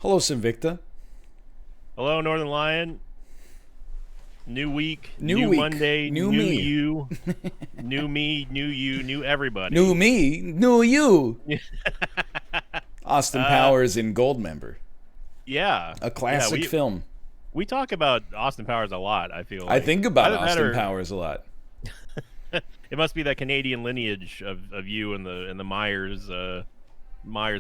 Hello, Sinvicta. Hello, Northernlion. New week, New new week, Monday, new new me. you, new me, new you, new New everybody. me, new you. Austin uh, Powers in Goldmember. yeah, A yeah. classic We film. we talk about Austin Powers a lot. I feel I like think about either that Austin or Powers a lot. it must be that Canadian lineage of you and the Myers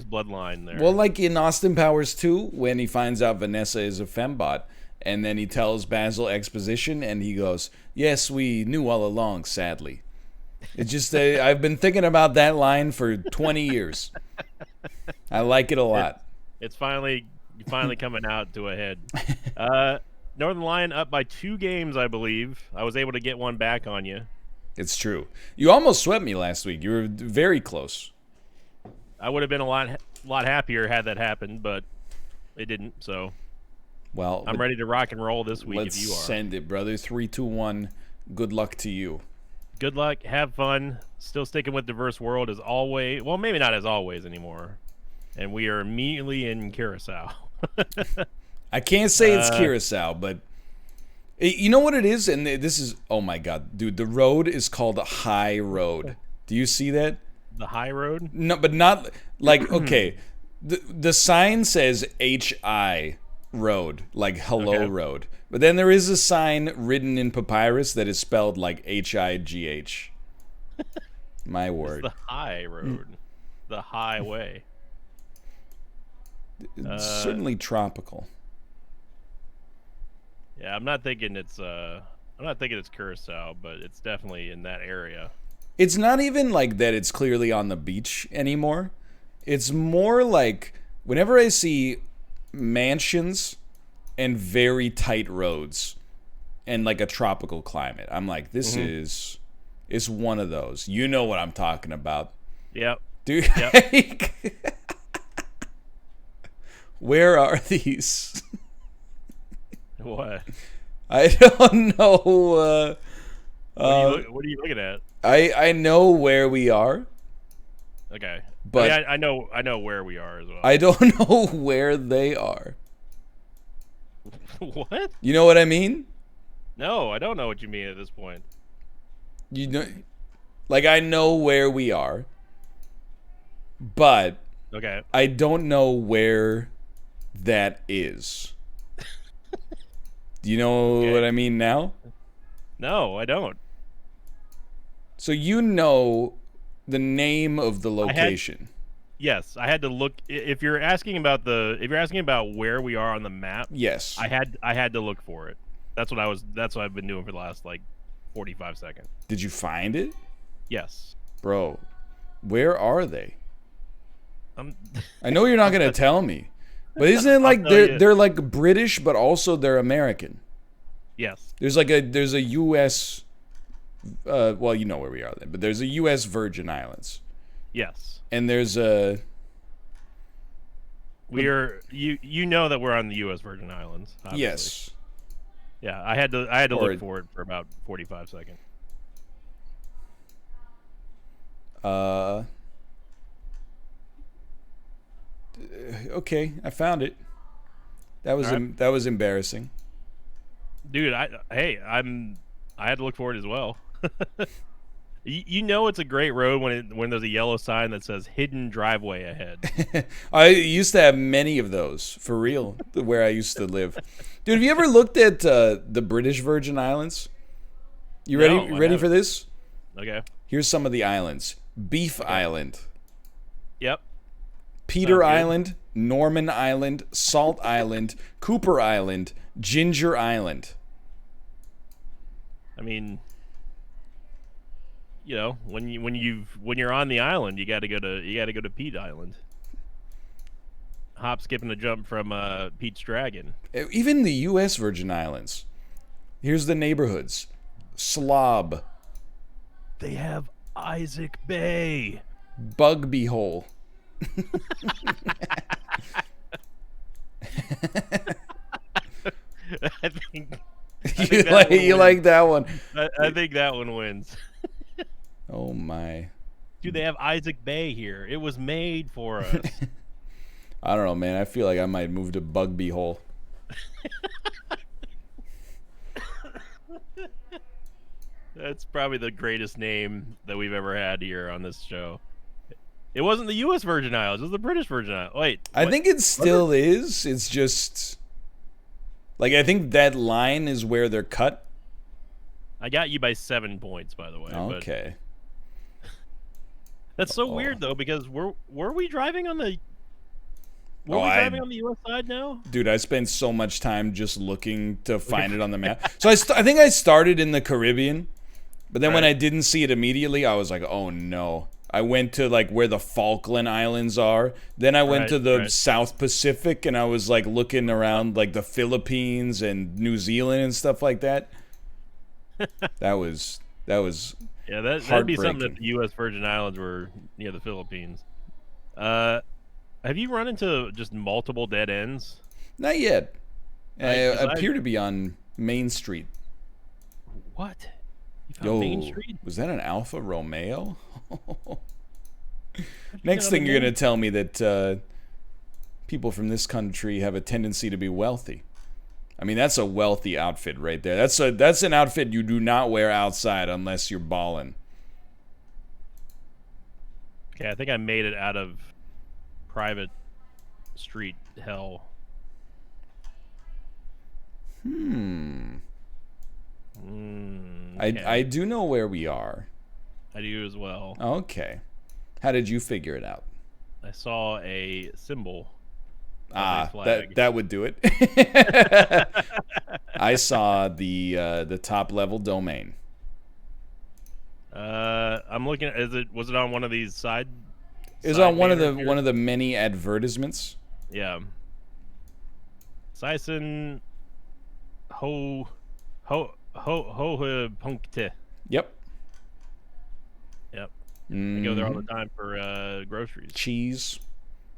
bloodline Well, there. like in Austin Powers 2, when he finds out Vanessa is a fembot, and then he tells Basil exposition, and he goes, "Yes, we knew all along, sadly." It's just, I've been thinking about that line for 20 years. I like it a It's lot. it's finally coming out to a head. Uh, Northern Lion up by 2 games, I believe. I was able to get one back on you. It's true. You almost swept me last week. You were very close. I would have been a lot happier had that happened, but it didn't. So Well, I'm ready to rock and roll this week let's if you are. send it, brother. 3, 2, 1. Good luck to you. Good luck, have fun. Still sticking with diverse world as always. Well, maybe not as always anymore. And we are immediately in Curacao. I can't say it's uh, Curacao, but you know what it is? And this is, oh my God, dude, the road is called High Road. Do you see that? the high road. No, but not like, okay, the sign says HI Road, like hello Okay. road. But then there is a sign written in papyrus that is spelled like HIGH. My It's word. the high road. The highway. It's Uh, certainly tropical. yeah, I'm not thinking it's Curacao, but it's definitely in that area. It's not even like that it's clearly on the beach anymore. It's more like whenever I see mansions and very tight roads and like a tropical climate, I'm like, this Hmm. is one of those. You know what I'm talking about. Yep. Dude, Yep. where are these? What? I don't know. What are you looking at? I know where we are, Okay. I mean, but I know where we are as well. I don't know where they are. What? You know what I mean? No, I don't know what you mean at this point. You know, like I know where we are, but Okay. I don't know where that is. Do you know what Okay. I mean now? No, I don't. So you know the name of the I had location. Yes, I had to look. If you're asking about where we are on the map, Yes. I had to look for it. That's what I've been doing for the last like 45 seconds. Did you find it? Yes. Bro, where are they? Um, I know you're not going to tell me. But isn't it I'll like tell you. they're like British but also they're American? Yes. There's a US well, you know where we are then, but there's a US Virgin Islands. Yes. And there's a You know that we're on the U.S. Virgin Islands. Obviously. yes. Yeah, I had to Or look for it for about 45 seconds. uh okay, I found it. All right, That was embarrassing. dude. I had to look for it as well. You know it's a great road when there's a yellow sign that says hidden driveway ahead. I used to have many of those, for real, where I used to live. Dude, have you ever looked at the British Virgin Islands? You ready? No, I Ready for haven't. this? Okay. Here's some of the islands: Beef Okay. Island, Yep. Peter Sounds good. Island, Norman Island, Salt Island, Cooper Island, Ginger Island. I mean, when you're on the island, you got to go to Pete Island. Hop, skip, and a jump from Pete's Dragon. Even the U.S. Virgin Islands. Here's the neighborhoods: Slob, They have Isaac Bay. Bugby Hole. I think You that one you wins. like that one? I think that one wins. Oh my. Dude, they have Isaac Bay here. It was made for us. I don't know, man. I feel like I might move to Bugby Hole. That's probably the greatest name that we've ever had here on this show. It wasn't the U.S. Virgin Islands. It was the British Virgin Islands. Wait. I think it still is. It's just... Like, I think that line is where they're cut. I got you by 7 points, by the way. Okay. That's so weird, though, because were we driving on the... Were we driving on the U.S. side now? Dude, I spent so much time just looking to find it on the map. So I think I started in the Caribbean, but then when I didn't see it immediately, I was like, oh no. I went to like where the Falkland Islands are. Then I went to the South Pacific, and I was like looking around like the Philippines and New Zealand and stuff like that. That was yeah, that'd be something if the U.S. Virgin Islands were near the Philippines. Have you run into just multiple dead ends? Not yet. I appear to be on Main Street. What? You found Main Street? Was that an Alfa Romeo? Next thing you're going to tell me that people from this country have a tendency to be wealthy. I mean, that's a wealthy outfit right there. That's an outfit you do not wear outside unless you're ballin'. Okay, I think I made it out of private street hell. Okay. I do know where we are. I do as well. Okay. How did you figure it out? I saw a symbol. That would do it. I saw the top level domain. I'm looking at, was it on one of these side? It was on one of the many advertisements. Yeah. Sison Punkte. Yep. Yep. I go there all the time for groceries. Cheese.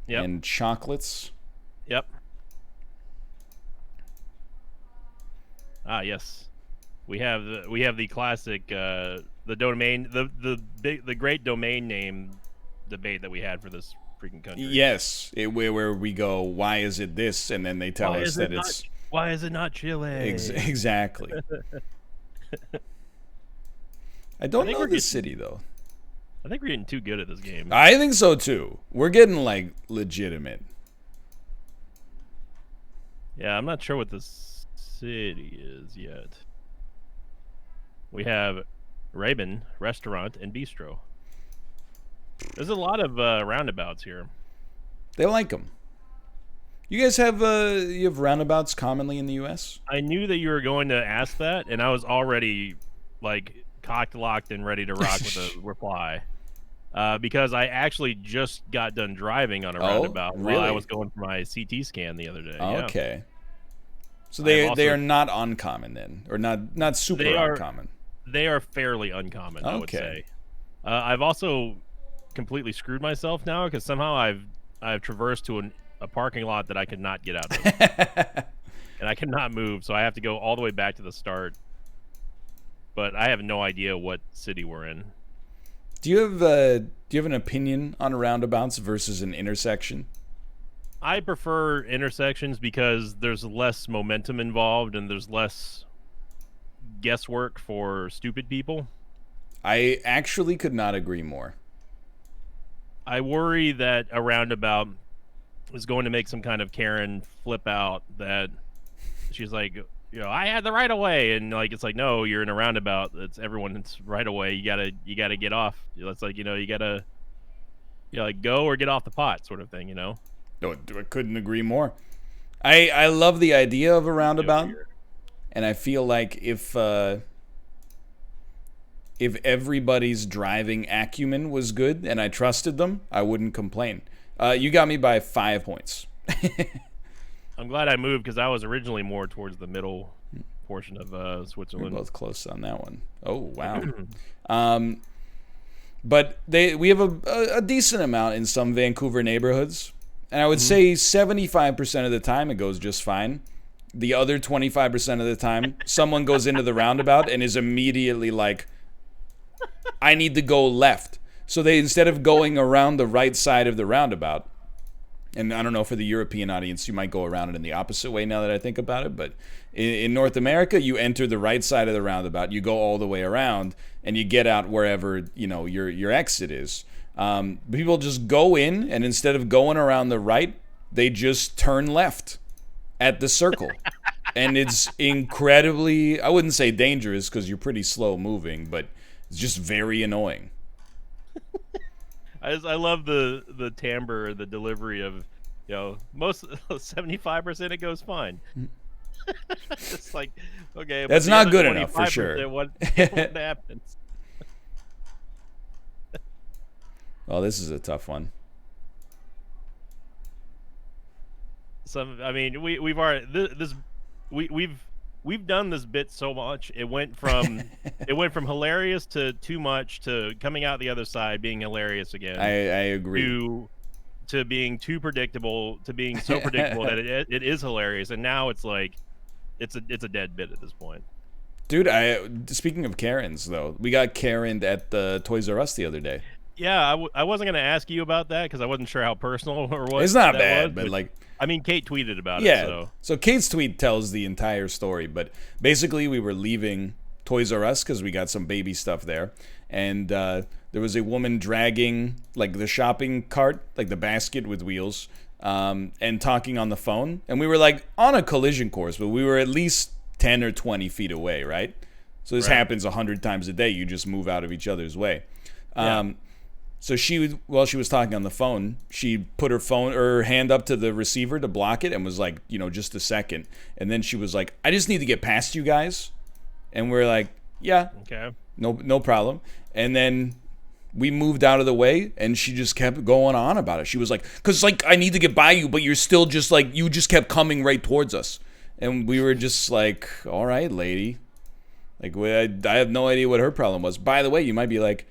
Yep. And chocolates. Yep. Ah, yes. We have the classic the domain the great domain name debate that we had for this freaking country. Yes, where we go, why is it this, and then they tell us that it's why is it not Chile? Exactly. I don't know the city though. I think we're getting too good at this game. I think so too. We're getting like legitimate. Yeah, I'm not sure what this city is yet. We have Raben Restaurant and Bistro. There's a lot of roundabouts here. They like them. You guys have you have roundabouts commonly in the U.S.? I knew that you were going to ask that, and I was already like cocked, locked, and ready to rock with a reply. Because I actually just got done driving on a roundabout while I was going for my CT scan the other day. Okay. So they are not uncommon then, or not super uncommon. They are fairly uncommon, I would say. I've also completely screwed myself now because somehow I've traversed to a parking lot that I could not get out of, and I cannot move, so I have to go all the way back to the start. But I have no idea what city we're in. Do you have an opinion on roundabouts versus an intersection? I prefer intersections because there's less momentum involved and there's less guesswork for stupid people. I actually could not agree more. I worry that a roundabout is going to make some kind of Karen flip out that she's like, I had the right of way, and like it's like, no, you're in a roundabout. It's everyone's right of way. You gotta get off. It's like, you gotta like go or get off the pot, sort of thing. No, I couldn't agree more. I love the idea of a roundabout, and I feel like if everybody's driving acumen was good and I trusted them, I wouldn't complain. You got me by 5 points. I'm glad I moved because I was originally more towards the middle portion of Switzerland. We're both close on that one. Oh, wow. But we have a decent amount in some Vancouver neighborhoods. And I would say 75% of the time it goes just fine. The other 25% of the time, someone goes into the roundabout and is immediately like, I need to go left. So they, instead of going around the right side of the roundabout, And I don't know, for the European audience, you might go around it in the opposite way now that I think about it. But in North America, you enter the right side of the roundabout, you go all the way around, and you get out wherever, you know, your exit is. People just go in, and instead of going around the right, they just turn left at the circle. And it's incredibly, I wouldn't say dangerous because you're pretty slow moving, but it's just very annoying. I love the timbre, the delivery of, you know, most 75% it goes fine. It's like, okay, that's not good enough for sure. What happens? Well, this is a tough one. I mean, we've already we've done this bit so much. It went from hilarious to too much to coming out the other side being hilarious again. I agree. To being too predictable, to being so predictable that it is hilarious, and now it's like it's a dead bit at this point. Dude, speaking of Karens though, we got Karened at the Toys R Us the other day. Yeah, I wasn't gonna ask you about that because I wasn't sure how personal or what. It's not bad, but like, I mean, Kate tweeted about it. Yeah. So Kate's tweet tells the entire story, but basically we were leaving Toys R Us because we got some baby stuff there, and there was a woman dragging like the shopping cart, like the basket with wheels, and talking on the phone, and we were like on a collision course, but we were at least 10 or 20 feet away, right? So this happens 100 times a day. You just move out of each other's way. Yeah. So while she was talking on the phone, she put her hand up to the receiver to block it and was like, you know, just a second. And then she was like, I just need to get past you guys. And we're like, yeah, okay, no problem. And then we moved out of the way, and she just kept going on about it. She was like, because like I need to get by you, but you're still just like, you just kept coming right towards us. And we were just like, all right, lady. Like, I have no idea what her problem was. By the way, you might be like,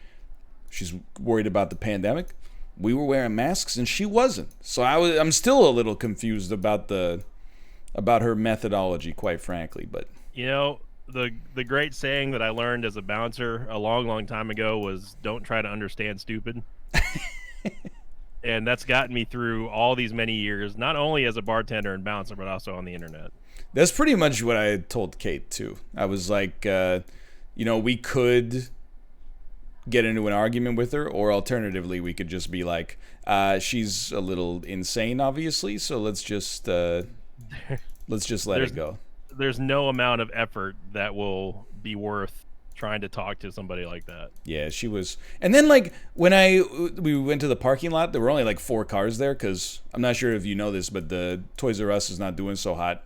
she's worried about the pandemic. We were wearing masks and she wasn't. So I'm still a little confused about her methodology, quite frankly. But you know, the great saying that I learned as a bouncer a long time ago was, "Don't try to understand stupid." And that's gotten me through all these many years, not only as a bartender and bouncer, but also on the internet. That's pretty much what I told Kate too. I was like, you know, we could get into an argument with her, or alternatively we could just be like, she's a little insane obviously, so let's just let it go. There's no amount of effort that will be worth trying to talk to somebody like that. Yeah, she was. And then like when we went to the parking lot, there were only like 4 cars there, because I'm not sure if you know this, but the Toys R Us is not doing so hot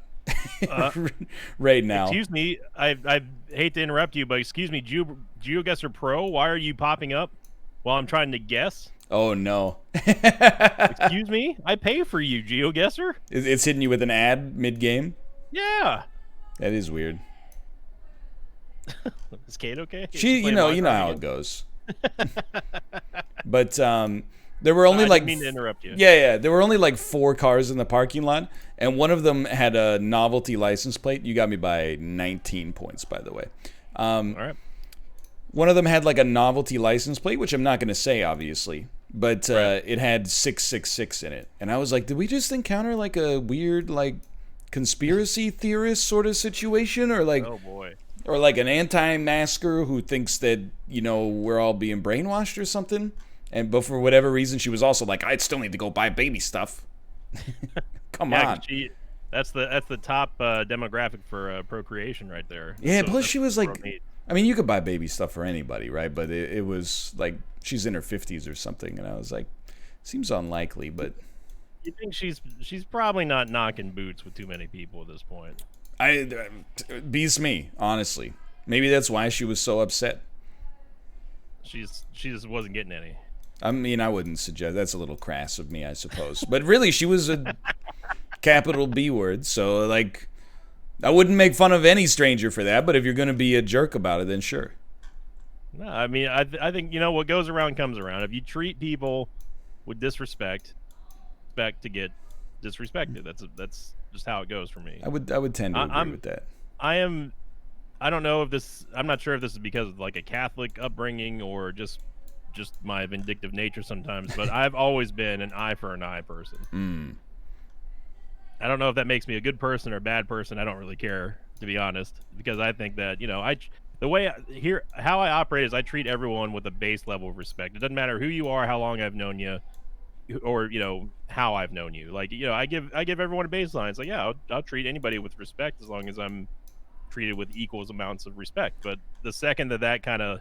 right now. Excuse me, I hate to interrupt you, but excuse me, Geoguessr Pro, why are you popping up while I'm trying to guess? Oh no. Excuse me, I pay for you, Geoguessr. It's hitting you with an ad mid-game? Yeah. That is weird. Is Kate okay? You know how it goes. But there were only I didn't mean to interrupt you. Yeah. There were only like 4 cars in the parking lot, and one of them had a novelty license plate. You got me by 19 points, by the way. All right. One of them had like a novelty license plate, which I'm not going to say, obviously, but it had 666 in it, and I was like, did we just encounter like a weird like conspiracy theorist sort of situation, or like, oh boy, or like an anti-masker who thinks that, you know, we're all being brainwashed or something? But for whatever reason, she was also like, I still need to go buy baby stuff. Come on. That's the top demographic for procreation right there. Yeah, so plus she was like, I mean, you could buy baby stuff for anybody, right? But it was like, she's in her 50s or something, and I was like, seems unlikely, but... You think she's probably not knocking boots with too many people at this point. Beats me, honestly. Maybe that's why she was so upset. She just wasn't getting any. I mean, I wouldn't suggest. That's a little crass of me, I suppose. But really, she was a capital B word, so like, I wouldn't make fun of any stranger for that. But if you're going to be a jerk about it, then sure. No, I mean, I think, you know, what goes around comes around. If you treat people with disrespect, expect to get disrespected. That's just how it goes for me. I would tend to agree with that. I don't know if this. I'm not sure if this is because of like a Catholic upbringing or just just my vindictive nature sometimes, but I've always been an eye for an eye person. I don't know if that makes me a good person or a bad person. I don't really care, to be honest, because I think that, how I operate is I treat everyone with a base level of respect. It doesn't matter who you are, how long I've known you, or how I've known you. Like, I give everyone a baseline. It's like, yeah, I'll treat anybody with respect as long as I'm treated with equals amounts of respect. But the second that kind of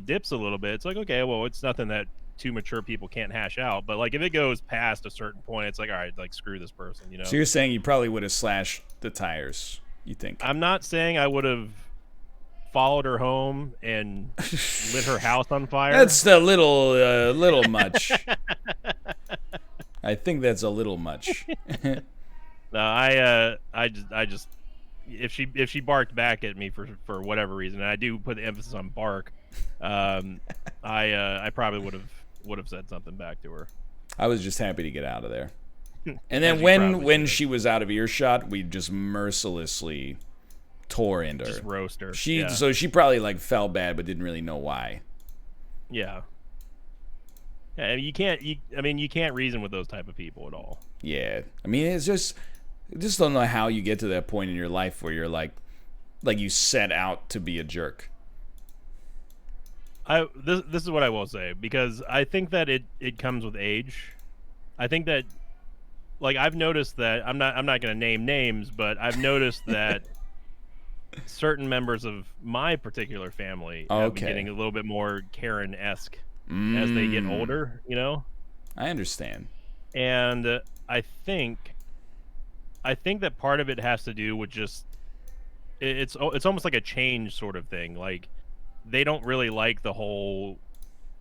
dips a little bit, it's like, okay, well, it's nothing that two mature people can't hash out. But like, if it goes past a certain point, it's like, all right, like, screw this person. So you're saying you probably would have slashed the tires, you think? I'm not saying I would have followed her home and lit her house on fire. That's a little much. I think that's a little much. No, I just if she barked back at me for whatever reason, and I do put the emphasis on bark, I probably would have said something back to her. I was just happy to get out of there. And then when she was out of earshot, we just mercilessly tore into her. Just roast her. So she probably like felt bad but didn't really know why. Yeah. Yeah, you can't reason with those type of people at all. Yeah. I mean, I just don't know how you get to that point in your life where you're like you set out to be a jerk. This is what I will say, because I think that it comes with age. I think that, like, I've noticed that I'm not going to name names, but I've noticed that certain members of my particular family have been getting a little bit more Karen-esque as they get older, I understand. And I think that part of it has to do with just it's almost like a change sort of thing. Like, they don't really like the whole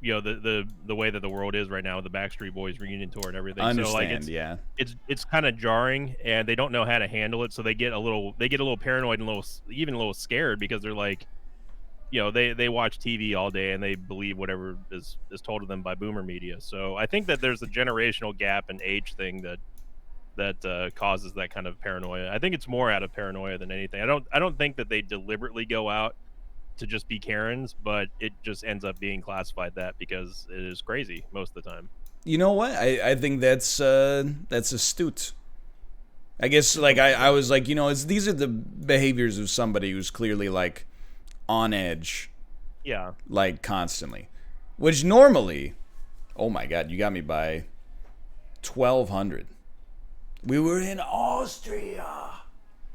the way that the world is right now with the Backstreet Boys reunion tour and everything. I understand. So, like, it's kind of jarring, and they don't know how to handle it, so they get a little paranoid and even a little scared, because they're like, they watch TV all day and they believe whatever is told to them by boomer media. So I think that there's a generational gap and age thing that causes that kind of paranoia. I think it's more out of paranoia than anything. I don't think that they deliberately go out to just be Karens, but it just ends up being classified that because it is crazy most of the time. You know what? I think that's astute. I guess, like, I was like, these are the behaviors of somebody who's clearly like on edge. Yeah. Like, constantly. Which normally, oh my God, you got me by 1,200. We were in Austria.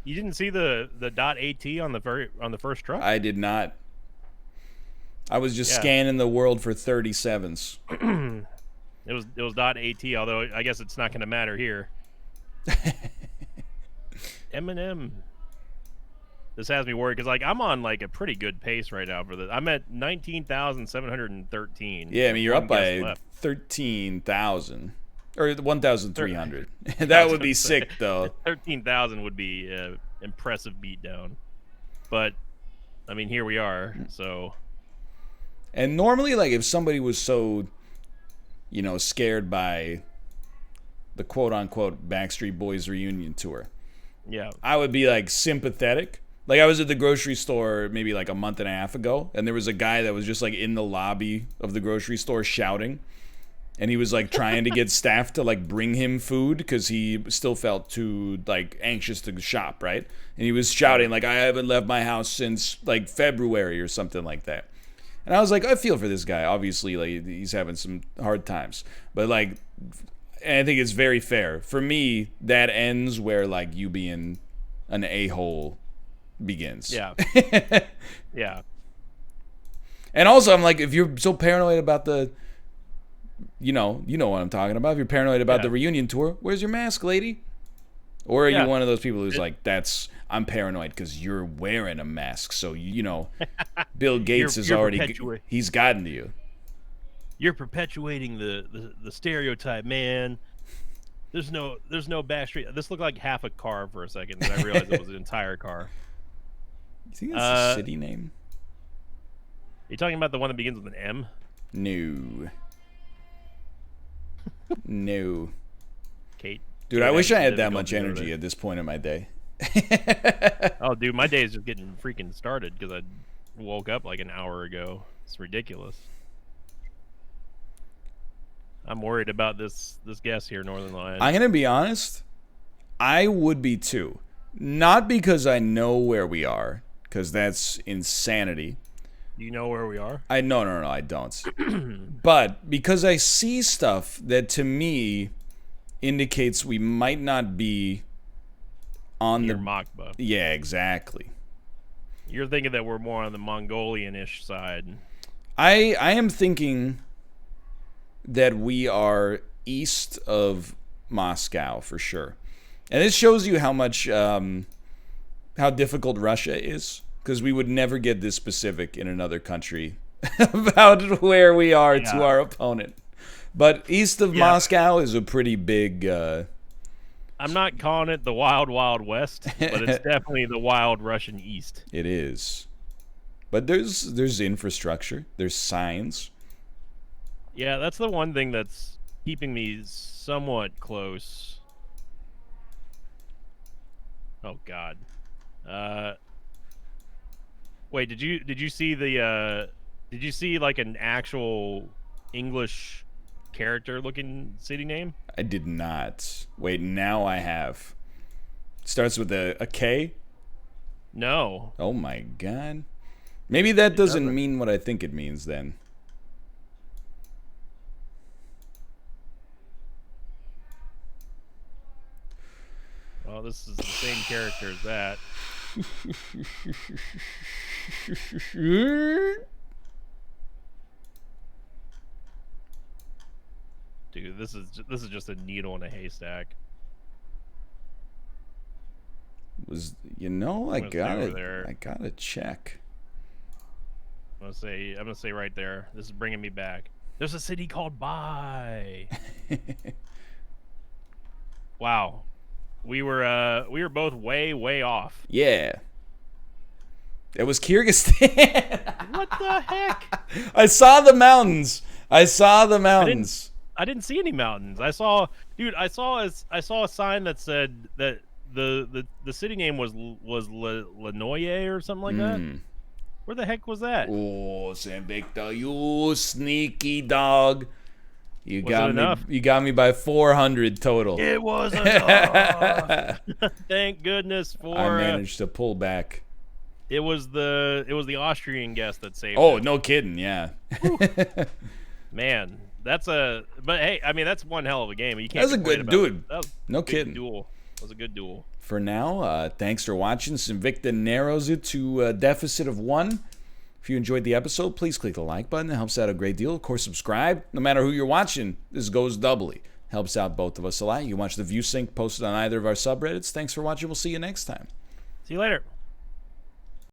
You didn't see the .AT on the first truck? I did not. I was just scanning the world for 37s. It was .AT, although I guess it's not going to matter here. Eminem. This has me worried, because like, I'm on like a pretty good pace right now for this. I'm at 19,713. Yeah, I mean, you're up by 13,000. Or 1,300. That would be sick, though. 13,000 would be an impressive beatdown. But, I mean, here we are, so... And normally, like, if somebody was so, scared by the quote-unquote Backstreet Boys reunion tour, I would be, like, sympathetic. Like, I was at the grocery store maybe, like, a month and a half ago, and there was a guy that was just, like, in the lobby of the grocery store shouting. And he was, like, trying to get staff to, like, bring him food because he still felt too, like, anxious to shop, right? And he was shouting, like, I haven't left my house since, like, February or something like that. And I was like, I feel for this guy. Obviously, like, he's having some hard times. But, like, and I think it's very fair. For me, that ends where, like, you being an a-hole begins. Yeah. Yeah. And also, I'm like, if you're so paranoid about the... You know what I'm talking about. If you're paranoid about the reunion tour, where's your mask, lady? Or are you one of those people who's like, I'm paranoid because you're wearing a mask. So, Bill Gates is already, he's gotten to you. You're perpetuating the stereotype, man. There's no Backstreet. This looked like half a car for a second, and I realized it was an entire car. You think that's a city name? You talking about the one that begins with an M? No. No. Kate. Dude, I wish I had that much energy at this point in my day. Oh, dude, my day is just getting freaking started because I woke up like an hour ago. It's ridiculous. I'm worried about this guess here, Northernlion. I'm gonna be honest. I would be too. Not because I know where we are, because that's insanity. Do you know where we are? No, I don't. But because I see stuff that to me indicates we might not be on Near the Makba. Yeah, exactly. You're thinking that we're more on the Mongolian-ish side. I am thinking that we are east of Moscow for sure. And this shows you how much how difficult Russia is, because we would never get this specific in another country about where we are to our opponent. But east of Moscow is a pretty big I'm not calling it the Wild Wild West, but it's definitely the Wild Russian East. It is. But there's infrastructure, there's signs. Yeah, that's the one thing that's keeping me somewhat close. Oh God. Wait, did you see the did you see like an actual English character looking city name? I did not. Wait, now I have. Starts with a K? No. Oh my God. Maybe that doesn't mean what I think it means then. Well, this is the same character as that. Dude, this is just a needle in a haystack. I gotta check. I'm gonna say right there. This is bringing me back. There's a city called Bai. Wow, we were both way off. Yeah. It was Kyrgyzstan. What the heck? I saw the mountains. I didn't see any mountains. I saw a sign that said that the city name was Lanoye or something like that. Where the heck was that? Oh, Sinvicta, you sneaky dog. You got me by 400 total. It was enough. Thank goodness for I managed to pull back. It was the Austrian guest that saved it. No kidding, yeah. Man, but hey, I mean that's one hell of a game. You can't. That's a good dude. No kidding. Duel. That was a good duel. For now, thanks for watching. Sinvicta narrows it to a deficit of 1. If you enjoyed the episode, please click the like button. It helps out a great deal. Of course, subscribe. No matter who you're watching, this goes doubly. Helps out both of us a lot. You can watch the view sync posted on either of our subreddits. Thanks for watching. We'll see you next time. See you later.